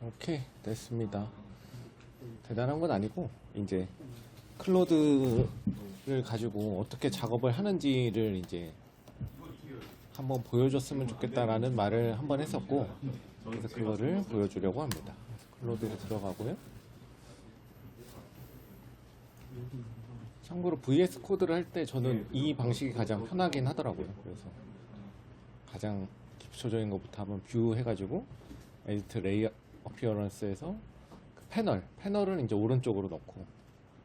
오케이, 됐습니다. 대단한 건 아니고 이제 클로드를 가지고 어떻게 작업을 하는지를 이제 한번 보여줬으면 좋겠다라는 말을 한번 했었고, 그래서 그거를 보여주려고 합니다. 클로드로 들어가고요. 참고로 VS 코드를 할 때 저는 이 방식이 가장 편하긴 하더라고요. 그래서 가장 기초적인 것부터 한번 뷰 해가지고 에디트 레이어 어피어런스에서 그 패널을 이제 오른쪽으로 놓고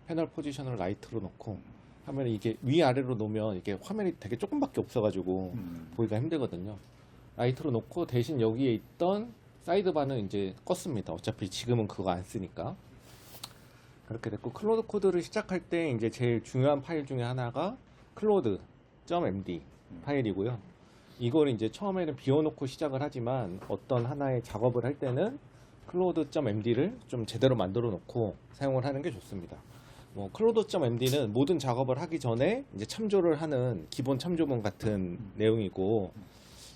패널 포지션을 라이트로 놓고 하면 이게 위아래로 놓으면 이게 화면이 되게 조금밖에 없어가지고 보기가 힘들거든요. 라이트로 놓고 대신 여기에 있던 사이드바는 이제 껐습니다. 어차피 지금은 그거 안 쓰니까. 그렇게 됐고, 클로드 코드를 시작할 때 이제 제일 중요한 파일 중에 하나가 claude.md 파일이고요. 이걸 이제 처음에는 비워놓고 시작을 하지만 어떤 하나의 작업을 할 때는 claude.md를 좀 제대로 만들어 놓고 사용을 하는 게 좋습니다. 뭐 claude.md는 모든 작업을 하기 전에 이제 참조를 하는 기본 참조문 같은 내용이고,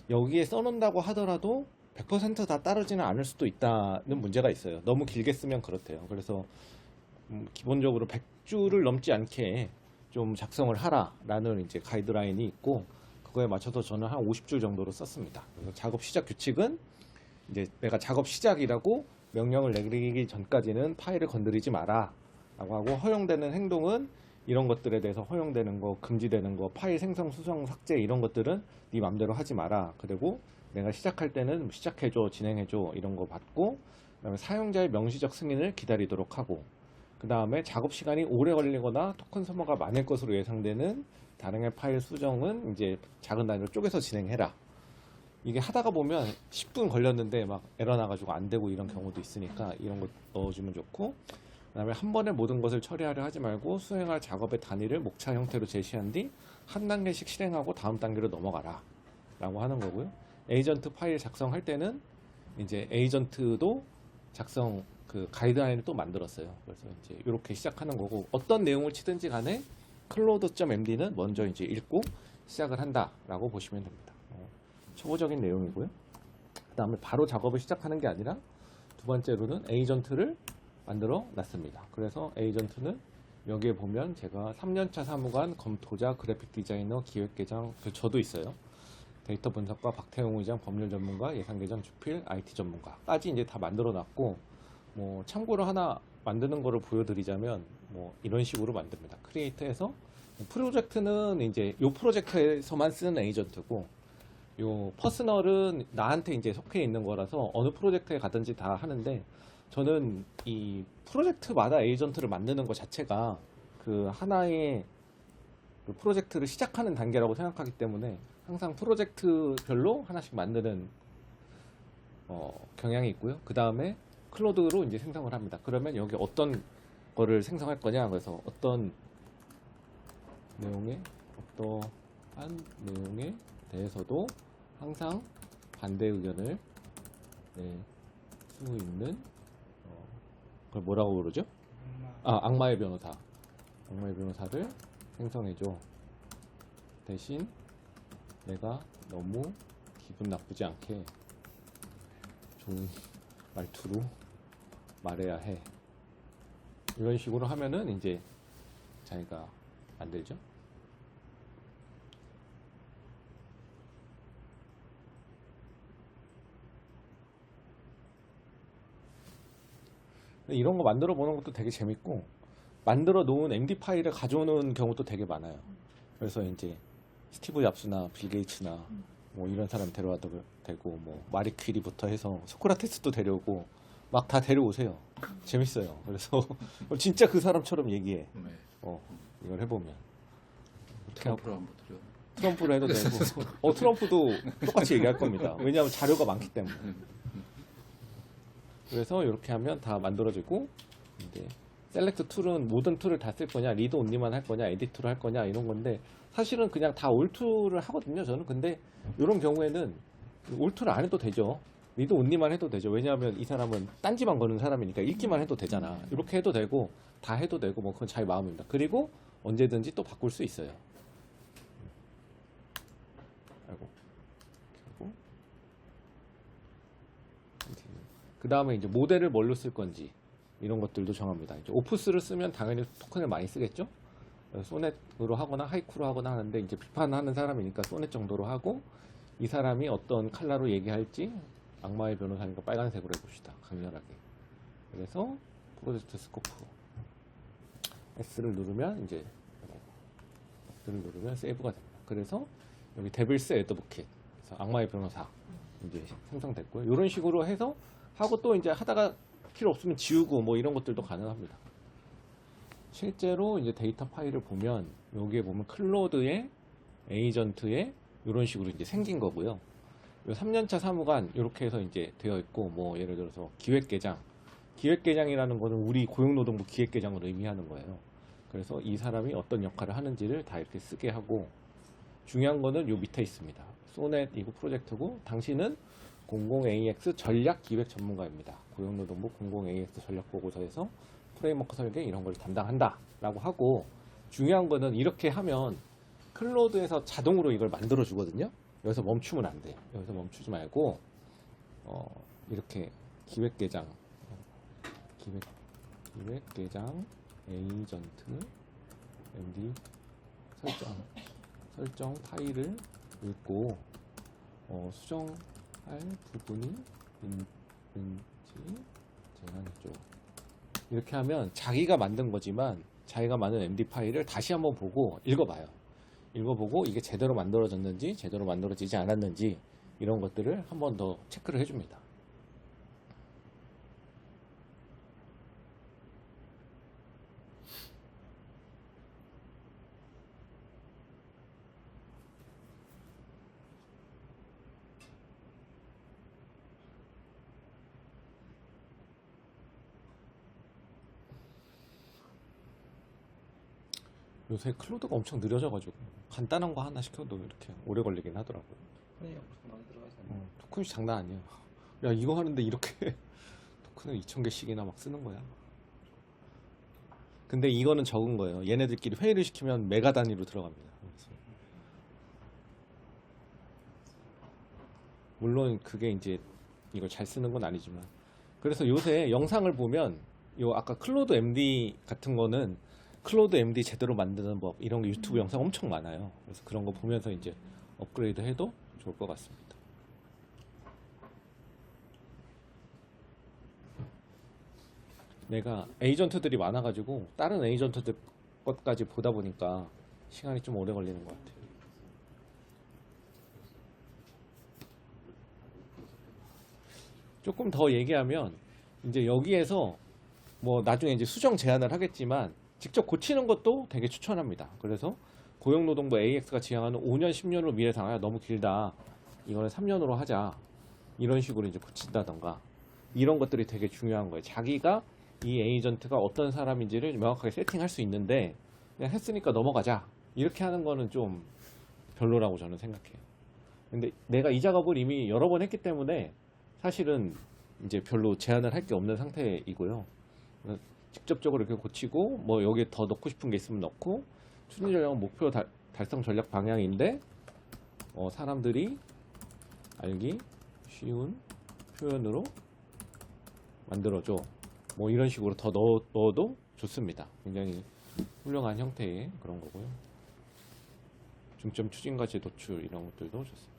여기에 써놓는다고 하더라도 100%다 따르지는 않을 수도 있다는 문제가 있어요. 너무 길게 쓰면 그렇대요. 그래서 기본적으로 100줄을 넘지 않게 좀 작성을 하라라는 이제 가이드라인이 있고, 그거에 맞춰서 저는 한 50줄 정도로 썼습니다. 그래서 작업 시작 규칙은 이제 내가 작업 시작이라고 명령을 내리기 전까지는 파일을 건드리지 마라 라고 하고, 허용되는 행동은 이런 것들에 대해서 허용되는 거, 금지되는 거, 파일 생성, 수정, 삭제 이런 것들은 네 맘대로 하지 마라. 그리고 내가 시작할 때는 시작해줘, 진행해줘 이런 거 받고, 그다음에 사용자의 명시적 승인을 기다리도록 하고, 그 다음에 작업 시간이 오래 걸리거나 토큰 소모가 많을 것으로 예상되는 다량의 파일 수정은 이제 작은 단위로 쪼개서 진행해라. 이게 하다가 보면 10분 걸렸는데 막 에러 나가지고 안 되고 이런 경우도 있으니까 이런 거 넣어주면 좋고, 그 다음에 한 번에 모든 것을 처리하려 하지 말고 수행할 작업의 단위를 목차 형태로 제시한 뒤 한 단계씩 실행하고 다음 단계로 넘어가라 라고 하는 거고요. 에이전트 파일 작성할 때는 이제 에이전트도 작성 그 가이드라인을 또 만들었어요. 그래서 이제 이렇게 시작하는 거고, 어떤 내용을 치든지 간에 claude.md는 먼저 이제 읽고 시작을 한다라고 보시면 됩니다. 초보적인 내용이고요. 그 다음에 바로 작업을 시작하는 게 아니라 두 번째로는 에이전트를 만들어 놨습니다. 그래서 에이전트는 여기에 보면 제가 3년차 사무관, 검토자, 그래픽 디자이너, 기획계장, 저도 있어요. 데이터 분석과 박태용 의장, 법률 전문가, 예산계장, 주필, IT 전문가까지 이제 다 만들어 놨고, 뭐 참고로 하나 만드는 거를 보여드리자면 뭐 이런 식으로 만듭니다. 크리에이터에서 프로젝트는 이제 요 프로젝트에서만 쓰는 에이전트고, 요 퍼스널은 나한테 이제 속해 있는 거라서 어느 프로젝트에 가든지 다 하는데, 저는 이 프로젝트마다 에이전트를 만드는 것 자체가 그 하나의 그 프로젝트를 시작하는 단계라고 생각하기 때문에 항상 프로젝트별로 하나씩 만드는 경향이 있고요. 그 다음에 클로드로 이제 생성을 합니다. 그러면 여기 어떤 거를 생성할 거냐, 그래서 어떤 내용에 어떠한 내용에 대해서도 항상 반대 의견을 낼 수 있는 그걸 뭐라고 부르죠? 악마의 변호사. 악마의 변호사를 생성해줘. 대신 내가 너무 기분 나쁘지 않게 좋은 말투로 말해야 해. 이런 식으로 하면은 이제 자기가 만들죠. 이런 거 만들어 보는 것도 되게 재밌고, 만들어 놓은 MD 파일을 가져오는 경우도 되게 많아요. 그래서 이제 스티브 잡스나 빌 게이츠나 뭐 이런 사람 데려와도 되고, 뭐 마리 퀴리부터 해서 소크라테스도 데려오고 막 다 데려오세요. 재밌어요. 그래서 진짜 그 사람처럼 얘기해. 이걸 해보면 트럼프로 한번 드려. 트럼프로 해도 되고, 트럼프도 똑같이 얘기할 겁니다. 왜냐하면 자료가 많기 때문에. 그래서 이렇게 하면 다 만들어지고, 이제 셀렉트 툴은 모든 툴을 다 쓸 거냐, 리드 온리만 할 거냐, 에디트 툴을 할 거냐 이런 건데, 사실은 그냥 다 올 툴을 하거든요. 저는. 근데 이런 경우에는 올 툴을 안 해도 되죠. 리드 온리만 해도 되죠. 왜냐하면 이 사람은 딴지만 거는 사람이니까 읽기만 해도 되잖아. 이렇게 해도 되고 다 해도 되고, 뭐 그건 자기 마음입니다. 그리고 언제든지 또 바꿀 수 있어요. 아이고. 그 다음에 이제 모델을 뭘로 쓸 건지 이런 것들도 정합니다. 이제 오프스를 쓰면 당연히 토큰을 많이 쓰겠죠. 소넷으로 하거나 하이쿠로 하거나 하는데 이제 비판하는 사람이니까 소넷 정도로 하고 이 사람이 어떤 컬러로 얘기할지 악마의 변호사니까 빨간색으로 해봅시다. 강렬하게. 그래서 프로젝트 스코프 S를 누르면 이제 S를 누르면 세이브가 됩니다. 그래서 여기 데빌스 애드보켓 그래서 악마의 변호사 이제 생성됐고요. 이런 식으로 해서 하고 또 이제 하다가 필요 없으면 지우고 뭐 이런 것들도 가능합니다. 실제로 이제 데이터 파일을 보면 여기에 보면 클로드의 에이전트에 이런 식으로 이제 생긴 거고요. 요 3년차 사무관 이렇게 해서 이제 되어 있고 뭐 예를 들어서 기획계장이라는 거는 우리 고용노동부 기획계장을 의미하는 거예요. 그래서 이 사람이 어떤 역할을 하는지를 다 이렇게 쓰게 하고 중요한 거는 요 밑에 있습니다. 소넷 이거 프로젝트고 당신은 00AX 전략 기획 전문가입니다. 고용노동부 00AX 전략 보고서에서 프레임워크 설계 이런 걸 담당한다 라고 하고 중요한 거는 이렇게 하면 클로드에서 자동으로 이걸 만들어 주거든요. 여기서 멈추면 안 돼요. 여기서 멈추지 말고 이렇게 기획계장 에이전트 MD 설정 파일을 읽고 수정할 부분이 있는지 제한해줘. 이렇게 하면 자기가 만든 거지만 자기가 만든 MD 파일을 다시 한번 보고 읽어봐요. 읽어보고 이게 제대로 만들어졌는지 제대로 만들어지지 않았는지 이런 것들을 한 번 더 체크를 해줍니다. 요새 클로드가 엄청 느려져가지고 간단한 거 하나 시켜도 이렇게 오래 걸리긴 하더라고요. 프레임워크 많이 들어가 있잖아요. 토큰이 장난 아니에요. 야 이거 하는데 이렇게 토큰을 2000개씩이나 막 쓰는 거야. 근데 이거는 적은 거예요. 얘네들끼리 회의를 시키면 메가 단위로 들어갑니다. 그래서 물론 그게 이제 이걸 잘 쓰는 건 아니지만 그래서 요새 영상을 보면 요 아까 클로드 MD 같은 거는 클로드 MD 제대로 만드는 법 이런 거 유튜브 영상 엄청 많아요. 그래서 그런 거 보면서 이제 업그레이드 해도 좋을 것 같습니다. 내가 에이전트들이 많아가지고 다른 에이전트들 것까지 보다 보니까 시간이 좀 오래 걸리는 것 같아요. 조금 더 얘기하면 이제 여기에서 뭐 나중에 이제 수정 제한을 하겠지만 직접 고치는 것도 되게 추천합니다. 그래서 고용노동부 AX가 지향하는 5년, 10년으로 미래상황이 너무 길다. 이거는 3년으로 하자. 이런 식으로 이제 고친다던가 이런 것들이 되게 중요한 거예요. 자기가 이 에이전트가 어떤 사람인지를 명확하게 세팅할 수 있는데 그냥 했으니까 넘어가자. 이렇게 하는 거는 좀 별로라고 저는 생각해요. 근데 내가 이 작업을 이미 여러 번 했기 때문에 사실은 이제 별로 제한을 할 게 없는 상태이고요. 직접적으로 이렇게 고치고 뭐 여기에 더 넣고 싶은 게 있으면 넣고 추진 전략은 목표 달성 전략 방향인데 사람들이 알기 쉬운 표현으로 만들어줘. 뭐 이런 식으로 더 넣어도 좋습니다. 굉장히 훌륭한 형태의 그런 거고요. 중점 추진과제 도출 이런 것들도 좋습니다.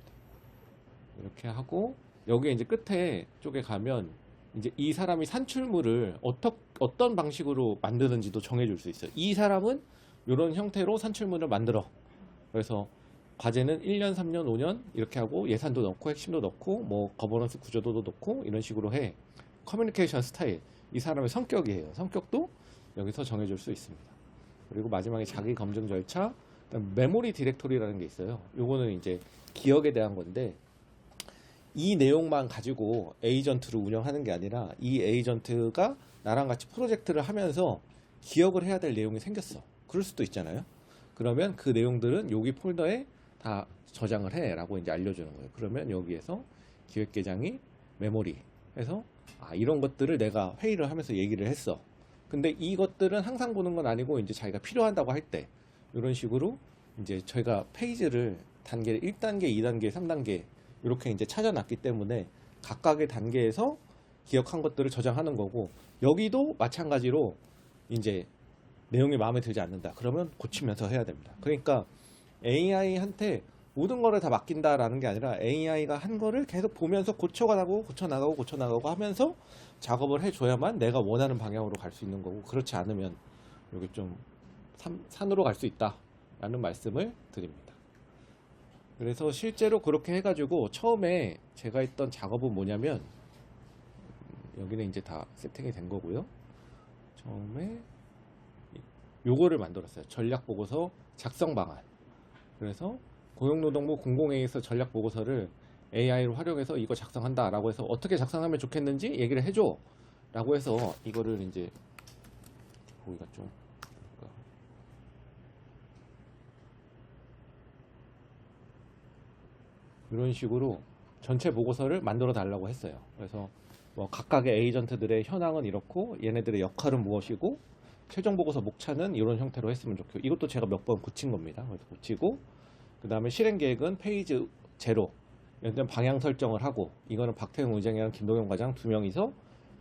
이렇게 하고 여기에 이제 끝에 쪽에 가면 이제 이 사람이 산출물을 어떤 방식으로 만드는지도 정해줄 수 있어요. 이 사람은 이런 형태로 산출물을 만들어. 그래서 과제는 1년, 3년, 5년 이렇게 하고 예산도 넣고 핵심도 넣고 뭐 거버넌스 구조도도 넣고 이런 식으로 해. 커뮤니케이션 스타일, 이 사람의 성격이에요. 성격도 여기서 정해줄 수 있습니다. 그리고 마지막에 자기 검증 절차, 메모리 디렉토리라는 게 있어요. 요거는 이제 기억에 대한 건데 이 내용만 가지고 에이전트를 운영하는 게 아니라 이 에이전트가 나랑 같이 프로젝트를 하면서 기억을 해야 될 내용이 생겼어. 그럴 수도 있잖아요. 그러면 그 내용들은 여기 폴더에 다 저장을 해 라고 이제 알려주는 거예요. 그러면 여기에서 기획계장이 메모리 해서 이런 것들을 내가 회의를 하면서 얘기를 했어. 근데 이것들은 항상 보는 건 아니고 이제 자기가 필요한다고 할 때 이런 식으로 이제 저희가 페이지를 단계를 1단계, 2단계, 3단계 이렇게 이제 찾아놨기 때문에 각각의 단계에서 기억한 것들을 저장하는 거고, 여기도 마찬가지로 이제 내용이 마음에 들지 않는다. 그러면 고치면서 해야 됩니다. 그러니까 AI한테 모든 거를 다 맡긴다라는 게 아니라 AI가 한 거를 계속 보면서 고쳐나가고 하면서 작업을 해줘야만 내가 원하는 방향으로 갈 수 있는 거고, 그렇지 않으면 여기 좀 산으로 갈 수 있다라는 말씀을 드립니다. 그래서 실제로 그렇게 해가지고 처음에 제가 했던 작업은 뭐냐면, 여기는 이제 다 세팅이 된 거고요. 처음에 요거를 만들었어요. 전략보고서 작성 방안. 그래서 고용노동부 공공회의에서 전략보고서를 AI를 활용해서 이거 작성한다라고 해서 어떻게 작성하면 좋겠는지 얘기를 해줘 라고 해서 이거를 이제 보기가 좀 이런 식으로 전체 보고서를 만들어 달라고 했어요. 그래서 뭐 각각의 에이전트들의 현황은 이렇고 얘네들의 역할은 무엇이고 최종 보고서 목차는 이런 형태로 했으면 좋겠고, 이것도 제가 몇 번 고친 겁니다. 그래서 고치고, 그 다음에 실행 계획은 페이지 제로, 일단 방향 설정을 하고, 이거는 박태웅 의장이랑 김동현 과장 두 명이서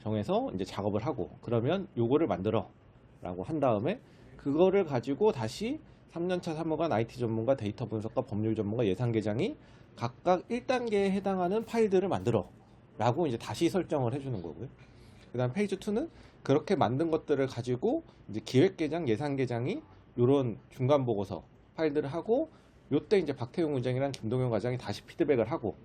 정해서 이제 작업을 하고, 그러면 요거를 만들어 라고 한 다음에 그거를 가지고 다시 3년차 사무관, IT 전문가, 데이터 분석가, 법률 전문가, 예산 계장이 각각 1단계에 해당하는 파일들을 만들어 라고 이제 다시 설정을 해주는 거고요. 그 다음 페이지 2는 그렇게 만든 것들을 가지고 이제 기획계장, 예산계장이 요런 중간 보고서 파일들을 하고, 요때 이제 박태웅 의장이랑 김동현 과장이 다시 피드백을 하고,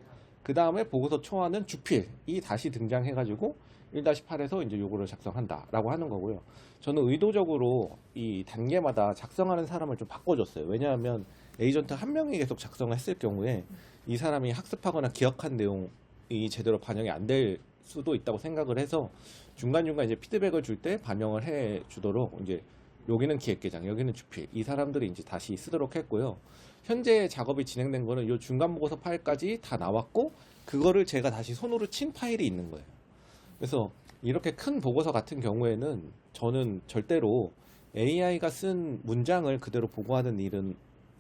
그 다음에 보고서 초안은 주필이 다시 등장해가지고 1-8에서 이제 요거를 작성한다라고 하는 거고요. 저는 의도적으로 이 단계마다 작성하는 사람을 좀 바꿔줬어요. 왜냐하면 에이전트 한 명이 계속 작성을 했을 경우에 이 사람이 학습하거나 기억한 내용이 제대로 반영이 안 될 수도 있다고 생각을 해서 중간중간 이제 피드백을 줄 때 반영을 해 주도록, 이제 여기는 기획계장, 여기는 주필, 이 사람들이 이제 다시 쓰도록 했고요. 현재 작업이 진행된 거는 요 중간 보고서 파일까지 다 나왔고, 그거를 제가 다시 손으로 친 파일이 있는 거예요. 그래서 이렇게 큰 보고서 같은 경우에는 저는 절대로 AI가 쓴 문장을 그대로 보고하는 일은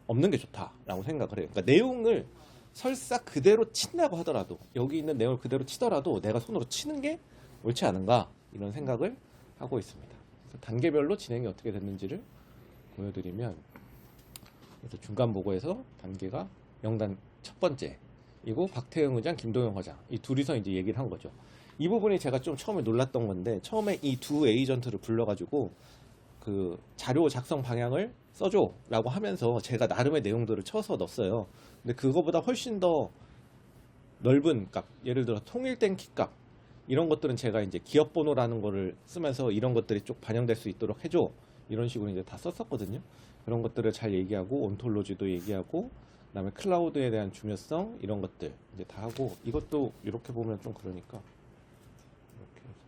없는 게 좋다라고 생각을 해요. 그러니까 내용을 설사 그대로 친다고 하더라도, 여기 있는 내용을 그대로 치더라도 내가 손으로 치는 게 옳지 않은가, 이런 생각을 하고 있습니다. 그래서 단계별로 진행이 어떻게 됐는지를 보여드리면, 그래서 중간 보고에서 단계가 명단 첫 번째, 이고 박태영 의장, 김동현 과장, 이 둘이서 이제 얘기를 한 거죠. 이 부분이 제가 좀 처음에 놀랐던 건데, 처음에 이 두 에이전트를 불러가지고 그 자료 작성 방향을 써줘 라고 하면서 제가 나름의 내용들을 쳐서 넣었어요. 근데 그거보다 훨씬 더 넓은 값, 예를 들어 통일된 키값, 이런 것들은 제가 이제 기업 번호라는 거를 쓰면서 이런 것들이 쭉 반영될 수 있도록 해줘, 이런 식으로 이제 다 썼었거든요. 그런 것들을 잘 얘기하고, 온톨로지도 얘기하고, 그다음에 클라우드에 대한 중요성, 이런 것들 이제 다 하고, 이것도 이렇게 보면 좀 그러니까 이렇게 해서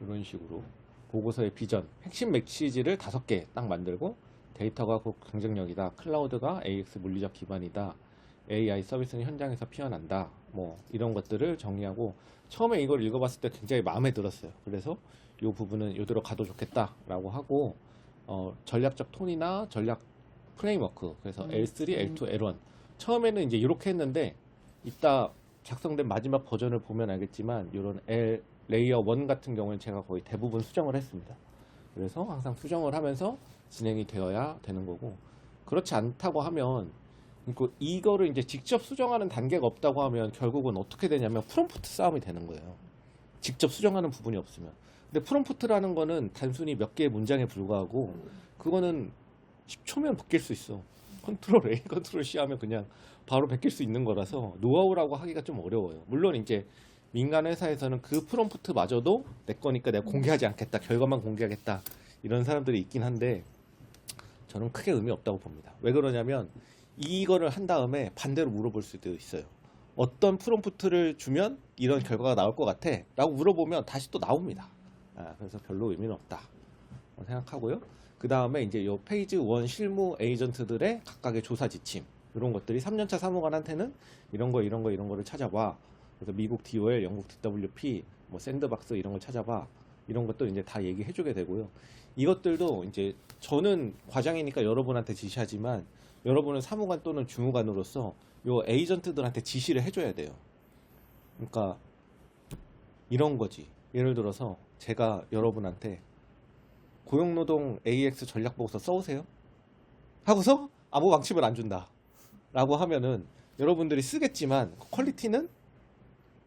이런 식으로 보고서의 비전, 핵심 메시지를 5개 딱 만들고, 데이터가 곧 경쟁력이다, 클라우드가 AX 물리적 기반이다, AI 서비스는 현장에서 피어난다, 뭐 이런 것들을 정리하고, 처음에 이걸 읽어봤을 때 굉장히 마음에 들었어요. 그래서 이 부분은 요대로 가도 좋겠다라고 하고, 전략적 톤이나 전략 프레임워크, 그래서 L3, L2, L1, 처음에는 이제 이렇게 했는데, 이따 작성된 마지막 버전을 보면 알겠지만 이런 레이어 1 같은 경우는 제가 거의 대부분 수정을 했습니다. 그래서 항상 수정을 하면서 진행이 되어야 되는 거고, 그렇지 않다고 하면, 이거를 이제 직접 수정하는 단계가 없다고 하면 결국은 어떻게 되냐면 프롬프트 싸움이 되는 거예요. 직접 수정하는 부분이 없으면. 근데 프롬프트라는 거는 단순히 몇 개의 문장에 불과하고, 그거는 10초면 바뀔 수 있어. 컨트롤 A, 컨트롤 C 하면 그냥 바로 바뀔 수 있는 거라서 노하우라고 하기가 좀 어려워요. 물론 이제 민간 회사에서는 그 프롬프트마저도 내 거니까 내가 공개하지 않겠다, 결과만 공개하겠다, 이런 사람들이 있긴 한데, 저는 크게 의미 없다고 봅니다. 왜 그러냐면 이거를 한 다음에 반대로 물어볼 수도 있어요. 어떤 프롬프트를 주면 이런 결과가 나올 것 같아 라고 물어보면 다시 또 나옵니다. 그래서 별로 의미는 없다 생각하고요. 그 다음에 이제 요 페이지 1 실무 에이전트들의 각각의 조사 지침, 이런 것들이 3년차 사무관한테는 이런 거를 찾아봐. 그래서 미국 DOL, 영국 DWP, 뭐 샌드박스 이런 걸 찾아봐. 이런 것들 이제 다 얘기해주게 되고요. 이것들도 이제 저는 과장이니까 여러분한테 지시하지만, 여러분은 사무관 또는 주무관으로서 요 에이전트들한테 지시를 해줘야 돼요. 그러니까 이런 거지. 예를 들어서 제가 여러분한테 고용노동 AX 전략 보고서 써오세요 하고서 아무 방침을 안 준다 라고 하면은 여러분들이 쓰겠지만 퀄리티는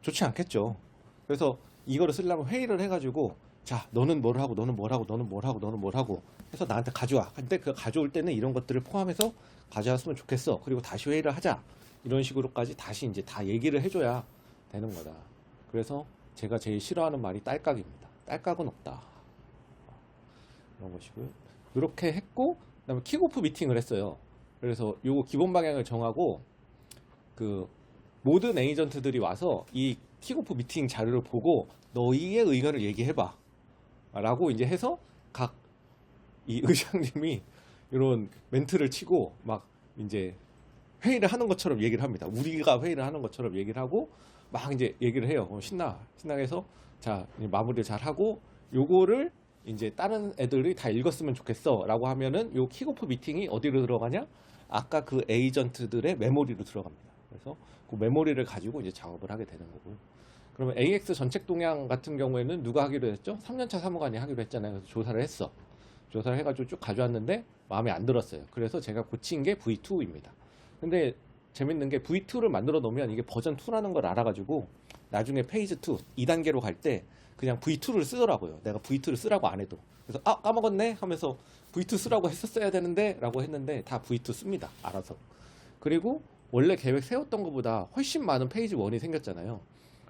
좋지 않겠죠. 그래서 이거를 쓰려면 회의를 해가지고 자 너는 뭘 하고 너는 뭘 하고 너는 뭘 하고 너는 뭘 하고 해서 나한테 가져와. 근데 그 가져올 때는 이런 것들을 포함해서 가져왔으면 좋겠어. 그리고 다시 회의를 하자. 이런 식으로까지 다시 이제 다 얘기를 해줘야 되는 거다. 그래서 제가 제일 싫어하는 말이 딸깍입니다. 딸깍은 없다. 이런 것이고요. 이렇게 했고 그다음에 킥오프 미팅을 했어요. 그래서 요거 기본 방향을 정하고 그 모든 에이전트들이 와서 이 킥오프 미팅 자료를 보고 너희의 의견을 얘기해봐 라고 이제 해서 각 이 의장님이 이런 멘트를 치고 막 이제 회의를 하는 것처럼 얘기를 합니다. 우리가 회의를 하는 것처럼 얘기를 하고 막 이제 얘기를 해요. 신나게 해서 자 이제 마무리를 잘 하고 요거를 이제 다른 애들이 다 읽었으면 좋겠어 라고 하면은 요 킥오프 미팅이 어디로 들어가냐? 아까 그 에이전트들의 메모리로 들어갑니다. 그래서 그 메모리를 가지고 이제 작업을 하게 되는 거고요. 그러면 AX 전책 동향 같은 경우에는 누가 하기로 했죠? 3년차 사무관이 하기로 했잖아요. 그래서 조사를 했어. 조사를 해가지고 쭉 가져왔는데 마음에 안 들었어요. 그래서 제가 고친 게 V2입니다. 근데 재밌는 게 V2를 만들어 놓으면 이게 버전 2라는 걸 알아가지고 나중에 페이지 2, 2단계로 갈 때 그냥 V2를 쓰더라고요. 내가 V2를 쓰라고 안 해도. 그래서 아 까먹었네 하면서 V2 쓰라고 했었어야 되는데 라고 했는데 다 V2 씁니다. 알아서. 그리고 원래 계획 세웠던 것보다 훨씬 많은 페이지 1이 생겼잖아요.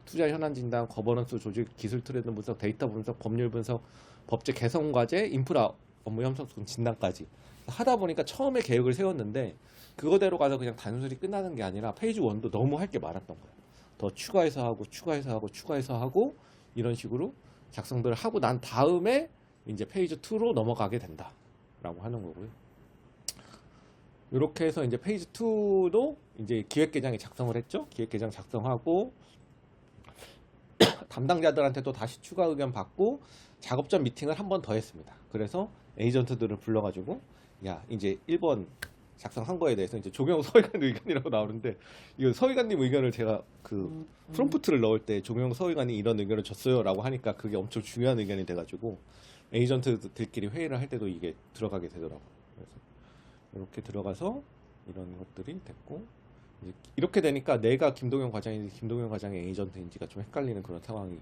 투자 현안 진단, 거버넌스 조직, 기술 트렌드 분석, 데이터 분석, 법률 분석, 법제 개선 과제, 인프라 업무 협력성 진단까지 하다 보니까 처음에 계획을 세웠는데 그거대로 가서 그냥 단순히 끝나는 게 아니라 페이지 1도 너무 할 게 많았던 거예요. 더 추가해서 하고 추가해서 하고 추가해서 하고 이런 식으로 작성들을 하고 난 다음에 이제 페이지 2로 넘어가게 된다라고 하는 거고요. 이렇게 해서 이제 페이지 2도 이제 기획계장이 작성을 했죠. 기획계장 작성하고 담당자들한테 또 다시 추가 의견 받고 작업전 미팅을 한 번 더 했습니다. 그래서 에이전트들을 불러가지고 야 이제 1번 작성한 거에 대해서 이제 조경호 서의관 의견이라고 나오는데 이거 서의관님 의견을 제가 그 프롬프트를 넣을 때 조경호 서의관이 이런 의견을 줬어요라고 하니까 그게 엄청 중요한 의견이 돼가지고 에이전트들끼리 회의를 할 때도 이게 들어가게 되더라고요. 그래서 이렇게 들어가서 이런 것들이 됐고 이제 이렇게 되니까 내가 김동현 과장인지 김동현 과장의 에이전트인지가 좀 헷갈리는 그런 상황이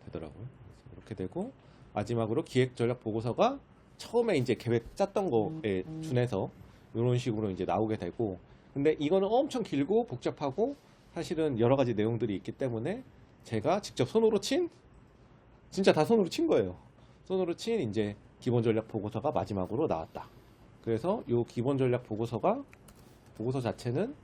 되더라고요. 그래서 이렇게 되고 마지막으로 기획 전략 보고서가 처음에 이제 계획 짰던 거에 준해서 이런 식으로 이제 나오게 되고 근데 이거는 엄청 길고 복잡하고 사실은 여러 가지 내용들이 있기 때문에 제가 직접 손으로 진짜 다 손으로 친 거예요. 손으로 친 이제 기본 전략 보고서가 마지막으로 나왔다. 그래서 이 기본 전략 보고서 자체는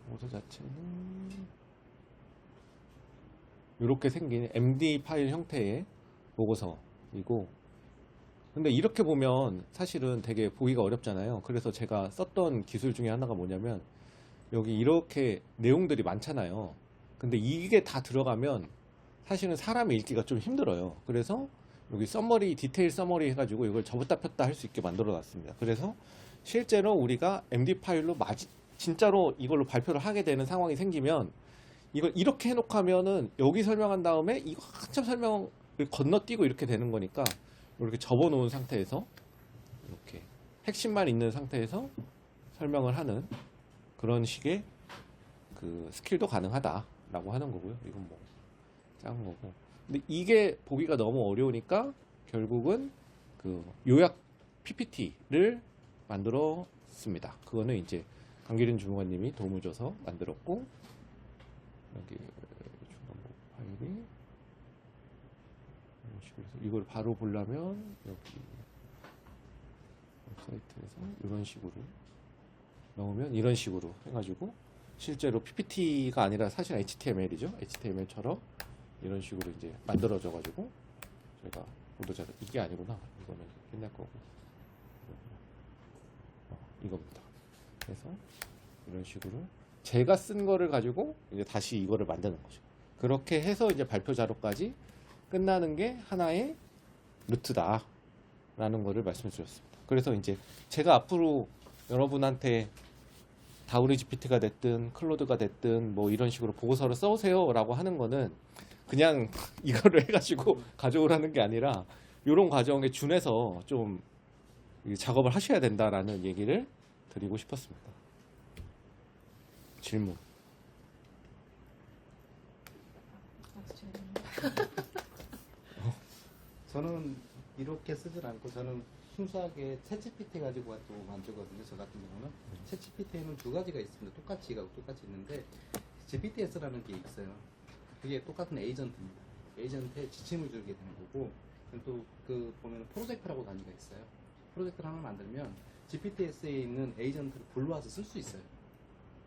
보고서 자체는 이렇게 생긴 MD 파일 형태의 보고서이고 근데 이렇게 보면 사실은 되게 보기가 어렵잖아요. 그래서 제가 썼던 기술 중에 하나가 뭐냐면 여기 이렇게 내용들이 많잖아요. 근데 이게 다 들어가면 사실은 사람이 읽기가 좀 힘들어요. 그래서 여기 서머리, 디테일 서머리 해가지고 이걸 접었다 폈다 할 수 있게 만들어 놨습니다. 그래서 실제로 우리가 MD 파일로 진짜로 이걸로 발표를 하게 되는 상황이 생기면 이걸 이렇게 해놓고 하면은 여기 설명한 다음에 이거 한참 설명을 건너뛰고 이렇게 되는 거니까 이렇게 접어놓은 상태에서 이렇게 핵심만 있는 상태에서 설명을 하는 그런 식의 그 스킬도 가능하다라고 하는 거고요. 이건 뭐 작은 거고. 근데 이게 보기가 너무 어려우니까 결국은 그 요약 PPT를 만들었습니다. 그거는 이제 강기린 주무관님이 도움을 줘서 만들었고 여기 중간부 파일이 이런 식으로 해서 이걸 바로 보려면 여기 웹사이트에서 이런 식으로 넣으면 이런 식으로 해가지고 실제로 PPT가 아니라 사실 HTML이죠. HTML처럼 이런 식으로 이제 만들어져가지고 제가 보도자료 이게 아니구나. 이거는 옛날 거고 이겁니다. 그래서 이런 식으로 제가 쓴 거를 가지고 이제 다시 이거를 만드는 거죠. 그렇게 해서 이제 발표 자료까지 끝나는 게 하나의 루트다라는 거를 말씀해 주셨습니다. 그래서 이제 제가 앞으로 여러분한테 다우리 GPT가 됐든 클로드가 됐든 뭐 이런 식으로 보고서를 써오세요라고 하는 거는 그냥 이거를 해가지고 가져오라는 게 아니라 이런 과정에 준해서 좀 작업을 하셔야 된다라는 얘기를 드리고 싶었습니다. 질문. 저는 이렇게 쓰질 않고 저는 순수하게 챗GPT 가지고 또 만들거든요. 저 같은 경우는 챗GPT에는 두 가지가 있습니다. 똑같이 있는데 GPTS라는 게 있어요. 그게 똑같은 에이전트입니다. 에이전트에 지침을 주게 되는 거고 또 그 보면 프로젝트라고 단위가 있어요. 프로젝트를 하나 만들면 GPTS에 있는 에이전트를 불러와서 쓸 수 있어요.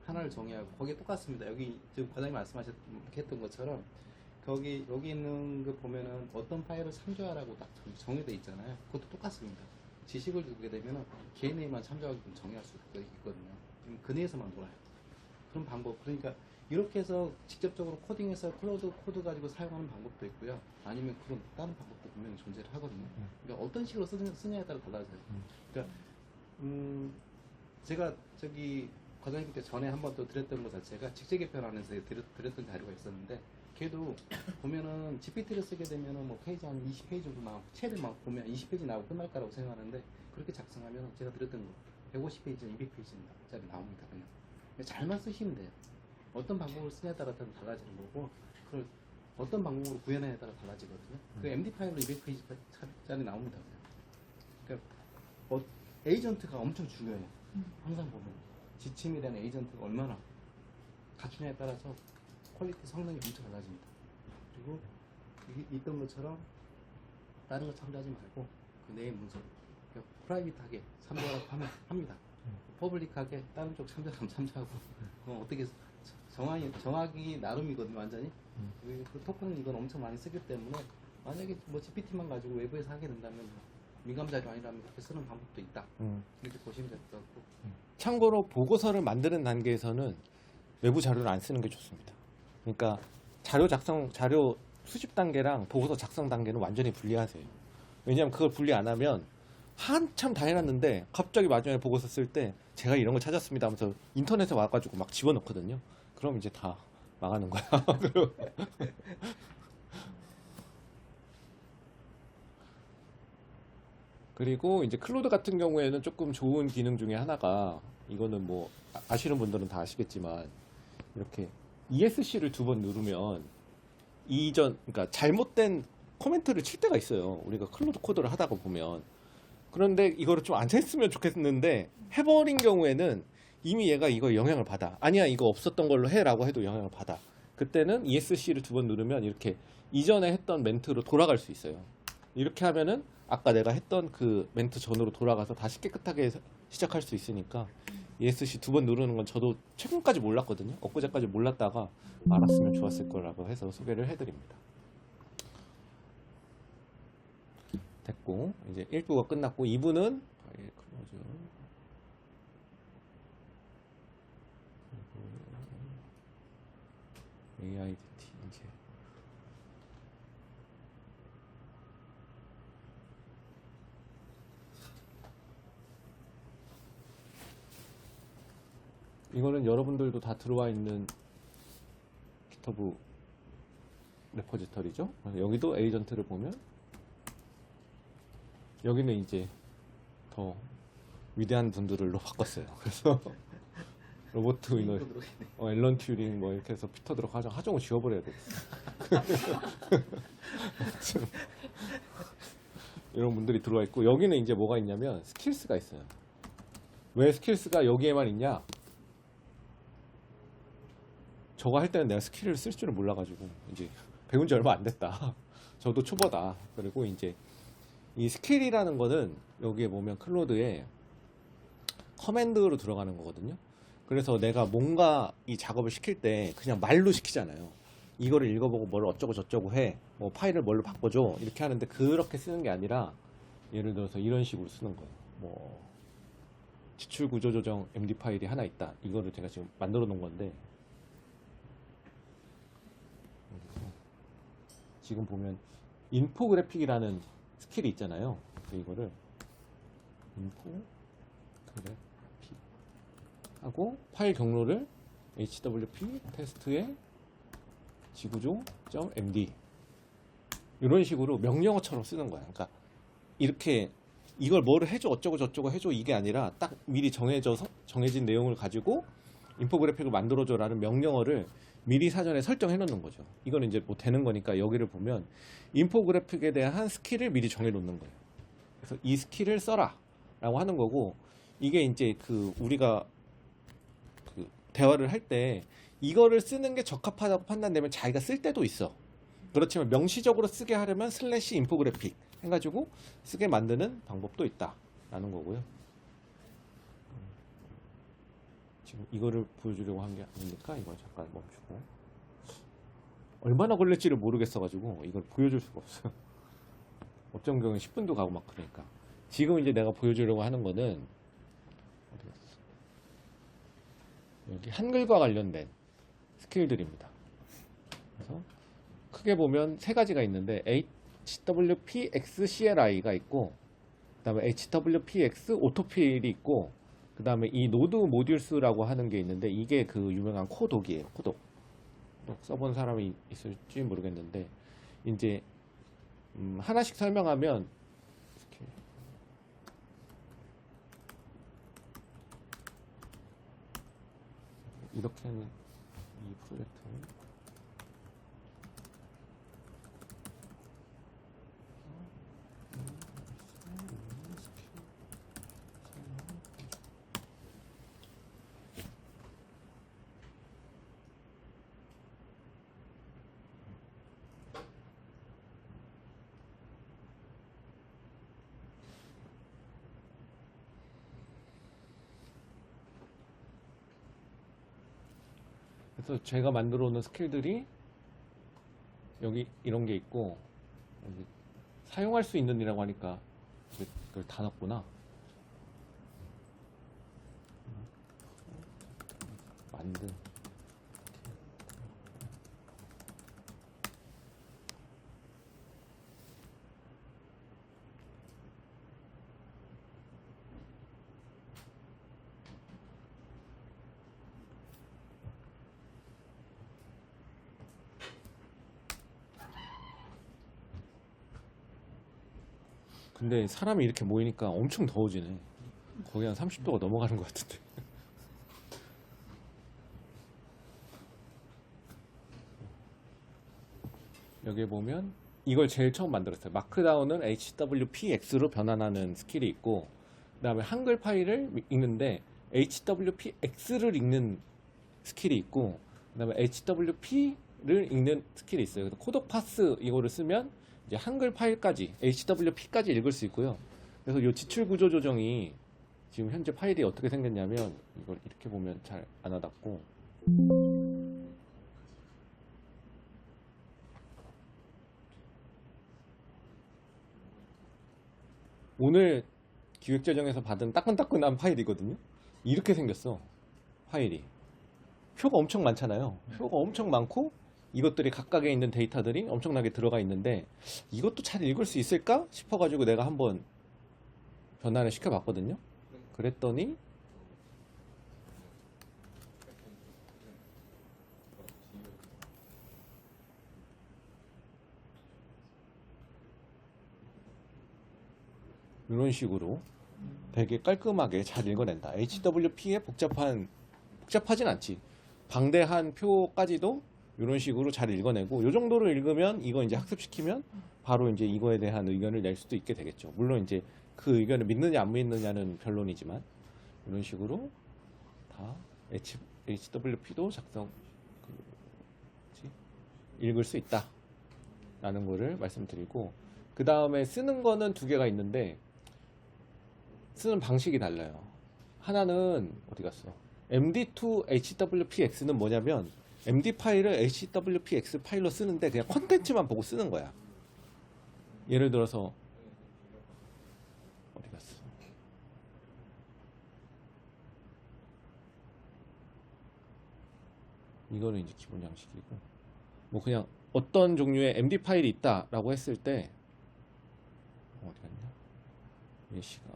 하나를 정의하고 거기에 똑같습니다. 여기 지금 과장님 말씀하셨던 것처럼 여기 있는 거 보면은 어떤 파일을 참조하라고 딱 정의되어 있잖아요. 그것도 똑같습니다. 지식을 주게 되면 개인에만 참조하게끔 정의할 수 있거든요. 그 내에서만 놀아요. 그런 방법. 그러니까 이렇게 해서 직접적으로 코딩해서 클로드 코드 가지고 사용하는 방법도 있고요. 아니면 그런 다른 방법도 분명히 존재를 하거든요. 그러니까 어떤 식으로 쓰느냐에 따라 달라져요. 그러니까 제가 저기 과장님께 전에 한 번 또 드렸던 것 자체가 직제 개편하면서 드렸던 자료가 있었는데 걔도 보면은 GPT를 쓰게 되면은 뭐 페이지 한 20페이지 정도 나오고 최대 막 보면 20페이지 나오고 끝날 거라고 생각하는데 그렇게 작성하면 제가 드렸던 거 150페이지, 200페이지짜리 나옵니다. 그냥 잘만 쓰시면 돼요. 어떤 방법을 쓰냐에 따라 달라지는 거고 그걸 어떤 방법으로 구현하냐에 따라 달라지거든요. 그 MD 파일로 200페이지짜리 나옵니다. 그러니까 에이전트가 엄청 중요해요. 항상 보면 지침에 대한 에이전트가 얼마나 갖추냐에 따라서 퀄리티 성능이 엄청 달라집니다. 그리고 있던 것처럼 다른 거 참조하지 말고 그 내의 문서 그러니까 프라이빗하게 참조하라고 합니다. 퍼블릭하게 다른 쪽 참조하면 참조하고 어떻게 정하기 나름이거든요. 완전히 그 토큰은 이건 엄청 많이 쓰기 때문에 만약에 뭐 GPT만 가지고 외부에서 하게 된다면 민감 자료 아니라면 그렇게 쓰는 방법도 있다. 이렇게 보시면 될 것 같고. 참고로 보고서를 만드는 단계에서는 외부 자료를 안 쓰는 게 좋습니다. 그러니까 자료 수집 단계랑 보고서 작성 단계는 완전히 분리하세요. 왜냐하면 그걸 분리 안 하면 한참 다 해놨는데 갑자기 마지막에 보고서 쓸 때 제가 이런 걸 찾았습니다 하면서 인터넷에 와가지고 막 집어넣거든요. 그럼 이제 다 망하는 거야. 그리고 이제 클로드 같은 경우에는 조금 좋은 기능 중에 하나가 이거는 뭐 아시는 분들은 다 아시겠지만 이렇게 ESC를 두 번 누르면 그러니까 잘못된 코멘트를 칠 때가 있어요. 우리가 클로드 코드를 하다가 보면. 그런데 이거를 좀 안 했으면 좋겠는데 해버린 경우에는 이미 얘가 이거 영향을 받아. 아니야, 이거 없었던 걸로 해라고 해도 영향을 받아. 그때는 ESC를 두 번 누르면 이렇게 이전에 했던 멘트로 돌아갈 수 있어요. 이렇게 하면은 아까 내가 했던 그 멘트 전으로 돌아가서 다시 깨끗하게 시작할 수 있으니까 ESC 두 번 누르는 건 저도 최근까지 몰랐거든요. 엊그제까지 몰랐다가 알았으면 좋았을 거라고 해서 소개를 해드립니다. 됐고 이제 1부가 끝났고 2부는 파일 클로즈 AIDT 이제 이거는 여러분들도 다 들어와 있는 GitHub 레포지터리죠. 여기도 에이전트를 보면 여기는 이제 더 위대한 분들로 바꿨어요. 그래서 로버트 위너, 앨런 튜링 뭐 이렇게 해서 피터 들어 하정우 지워버려야 되겠어. 이런 분들이 들어와 있고 여기는 이제 뭐가 있냐면 스킬스가 있어요. 왜 스킬스가 여기에만 있냐? 저거 할 때는 내가 스킬을 쓸 줄을 몰라가지고 이제 배운 지 얼마 안 됐다. 저도 초보다. 그리고 이제 이 스킬이라는 거는 여기에 보면 클로드에 커맨드로 들어가는 거거든요. 그래서 내가 뭔가 이 작업을 시킬 때 그냥 말로 시키잖아요. 이거를 읽어보고 뭘 어쩌고 저쩌고 해. 뭐 파일을 뭘로 바꿔줘. 이렇게 하는데 그렇게 쓰는 게 아니라 예를 들어서 이런 식으로 쓰는 거예요. 뭐 지출 구조 조정 MD 파일이 하나 있다. 이거를 제가 지금 만들어 놓은 건데 지금 보면 인포그래픽이라는 스킬이 있잖아요. 그래서 이거를 인포그래픽 하고 파일 경로를 hwp 테스트의 지구조.md 이런 식으로 명령어처럼 쓰는 거야. 그러니까 이렇게 이걸 뭐를 해줘 어쩌고 저쩌고 해줘 이게 아니라 딱 미리 정해진 내용을 가지고 인포그래픽을 만들어줘라는 명령어를 미리 사전에 설정해 놓는 거죠. 이거는 이제 뭐 되는 거니까 여기를 보면 인포그래픽에 대한 스킬을 미리 정해 놓는 거예요. 그래서 이 스킬을 써라 라고 하는 거고, 이게 이제 그 우리가 그 대화를 할 때 이거를 쓰는 게 적합하다고 판단되면 자기가 쓸 때도 있어. 그렇지만 명시적으로 쓰게 하려면 슬래시 인포그래픽 해가지고 쓰게 만드는 방법도 있다 라는 거고요. 지금 이거를 보여주려고 한 게 아니니까 이걸 잠깐 멈추고, 얼마나 걸릴지를 모르겠어가지고 이걸 보여줄 수가 없어요. 어떤 경우는 10분도 가고 막 그러니까. 지금 이제 내가 보여주려고 하는 거는 어디 갔어? 여기 한글과 관련된 스킬들입니다. 그래서 크게 보면 세 가지가 있는데 HWPX-CLI가 있고, 그 다음에 HWPX 오토필이 있고, 그 다음에 이 노드 모듈스라고 하는 게 있는데 이게 그 유명한 코독이에요. 코독 써본 사람이 있을지 모르겠는데, 이제 하나씩 설명하면 이렇게는 이 프로젝트는 그래서 제가 만들어 놓은 스킬들이 여기 이런 게 있고, 여기 사용할 수 있는 이라고 하니까 이걸 다 넣었구나. 만든 근데 사람이 이렇게 모이니까 엄청 더워지네. 거의 한 30도가 넘어가는 것 같은데. 여기 보면 이걸 제일 처음 만들었어요. 마크다운은 HWPX로 변환하는 스킬이 있고, 그 다음에 한글 파일을 읽는데 HWPX를 읽는 스킬이 있고, 그 다음에 HWP를 읽는 스킬이 있어요. 그래서 코독 파스 이거를 쓰면 이제 한글 파일까지 HWP까지 읽을 수 있고요. 그래서 이 지출 구조 조정이 지금 현재 파일이 어떻게 생겼냐면, 이걸 이렇게 보면 잘 안 와닿고, 오늘 기획재정에서 받은 따끈따끈한 파일이거든요. 이렇게 생겼어. 파일이 표가 엄청 많잖아요. 표가 엄청 많고 이것들이 각각에 있는 데이터들이 엄청나게 들어가 있는데, 이것도 잘 읽을 수 있을까 싶어가지고 내가 한번 변환을 시켜봤거든요. 그랬더니 이런 식으로 되게 깔끔하게 잘 읽어낸다. HWP에 복잡하진 않지. 방대한 표까지도 이런 식으로 잘 읽어내고, 이 정도로 읽으면 이거 이제 학습시키면 바로 이제 이거에 대한 의견을 낼 수도 있게 되겠죠. 물론 이제 그 의견을 믿느냐 안 믿느냐는 변론이지만, 이런 식으로 다 HWP도 읽을 수 있다 라는 거를 말씀드리고, 그 다음에 쓰는 거는 두 개가 있는데 쓰는 방식이 달라요. 하나는 어디 갔어? MD2 HWPX는 뭐냐면, MD 파일을 HWPX 파일로 쓰는데 그냥 컨텐츠만 보고 쓰는 거야. 예를 들어서 어디 갔어? 이거는 이제 기본 양식이고, 뭐 그냥 어떤 종류의 MD 파일이 있다라고 했을 때 어디 갔냐? 예시가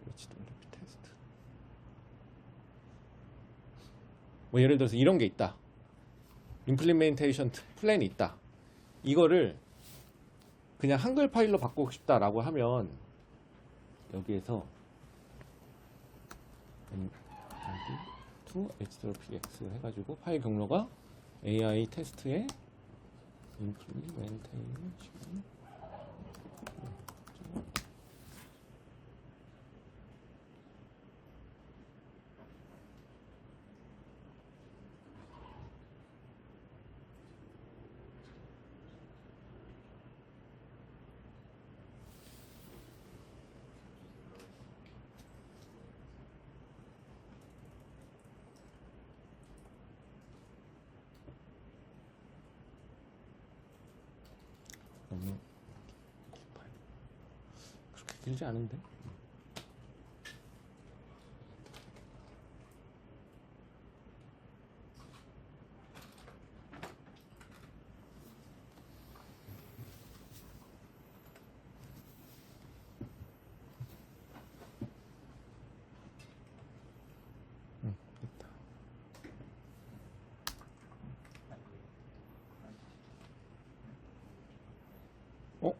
HWP 테스트. 뭐 예를 들어서 이런 게 있다. 임플리멘테이션 플랜이 있다. 이거를 그냥 한글 파일로 바꾸고 싶다라고 하면 여기에서 to HWPX 해가지고 파일 경로가 AI 테스트의 implementation 너무 깊어요. 그렇게 길지 않은데? 됐다. 어?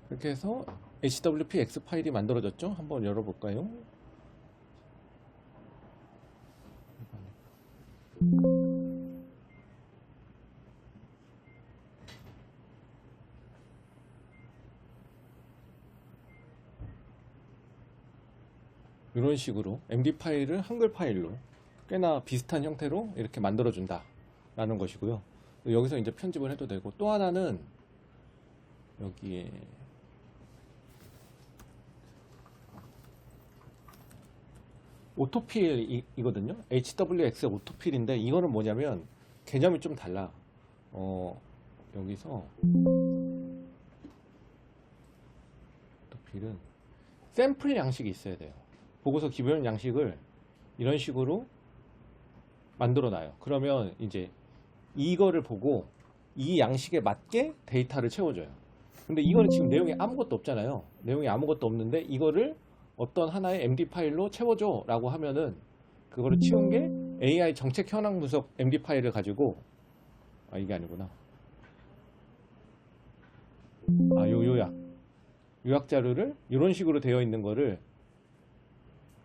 이렇게 해서 HWPX 파일이 만들어졌죠? 한번 열어볼까요? 이런 식으로 MD 파일을 한글 파일로 꽤나 비슷한 형태로 이렇게 만들어준다 라는 것이고요. 여기서 이제 편집을 해도 되고, 또 하나는 여기에 오토필이거든요. HWX 오토필인데 이거는 뭐냐면 개념이 좀 달라. 여기서 오토필은 샘플 양식이 있어야 돼요. 보고서 기본 양식을 이런 식으로 만들어 놔요. 그러면 이제 이거를 보고 이 양식에 맞게 데이터를 채워줘요. 근데 이거는 지금 내용이 아무것도 없잖아요. 내용이 아무것도 없는데 이거를 어떤 하나의 MD 파일로 채워줘 라고 하면은 그거를 치운 게 AI 정책 현황 분석 MD 파일을 가지고, 이게 아니구나. 요약 자료를 이런 식으로 되어 있는 거를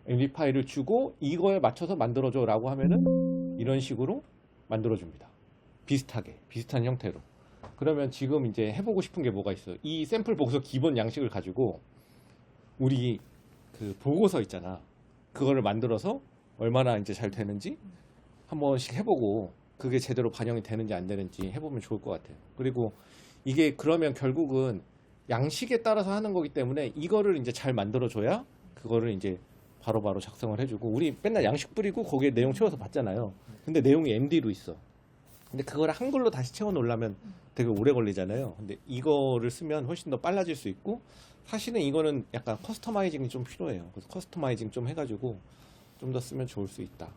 MD 파일을 주고 이거에 맞춰서 만들어줘 라고 하면은 이런 식으로 만들어줍니다. 비슷한 형태로. 그러면 지금 이제 해보고 싶은 게 뭐가 있어요? 이 샘플 보고서 기본 양식을 가지고 우리 그 보고서 있잖아. 그거를 만들어서 얼마나 이제 잘 되는지 한 번씩 해보고 그게 제대로 반영이 되는지 안 되는지 해보면 좋을 것 같아요. 그리고 이게 그러면 결국은 양식에 따라서 하는 거기 때문에 이거를 이제 잘 만들어줘야 그거를 이제 바로바로 작성을 해주고, 우리 맨날 양식 뿌리고 거기에 내용 채워서 봤잖아요. 근데 내용이 MD로 있어. 근데 그거를 한글로 다시 채워 놓으려면 되게 오래 걸리잖아요. 근데 이거를 쓰면 훨씬 더 빨라질 수 있고, 사실은 이거는 약간 커스터마이징이 좀 필요해요. 그래서 커스터마이징 좀 해가지고 좀 더 쓰면 좋을 수 있다.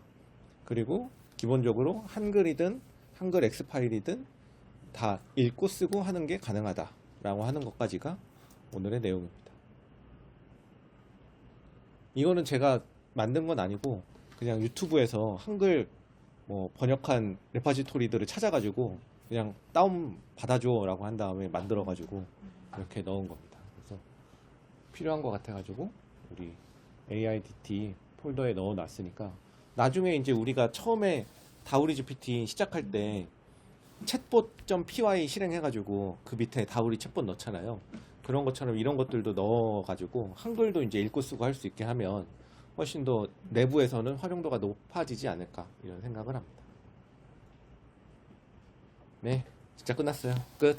그리고 기본적으로 한글이든 한글 X 파일이든 다 읽고 쓰고 하는 게 가능하다라고 하는 것까지가 오늘의 내용입니다. 이거는 제가 만든 건 아니고 그냥 유튜브에서 한글 뭐 번역한 레파지토리들을 찾아가지고 그냥 다운 받아줘 라고 한 다음에 만들어 가지고 이렇게 넣은 겁니다. 그래서 필요한 것 같아 가지고 우리 AIDT 폴더에 넣어 놨으니까 나중에 이제 우리가 처음에 다우리 GPT 시작할 때 챗봇.py 실행해 가지고 그 밑에 다우리 챗봇 넣잖아요. 그런 것처럼 이런 것들도 넣어 가지고 한글도 이제 읽고 쓰고 할 수 있게 하면 훨씬 더 내부에서는 활용도가 높아지지 않을까 이런 생각을 합니다. 네, 진짜 끝났어요. 끝.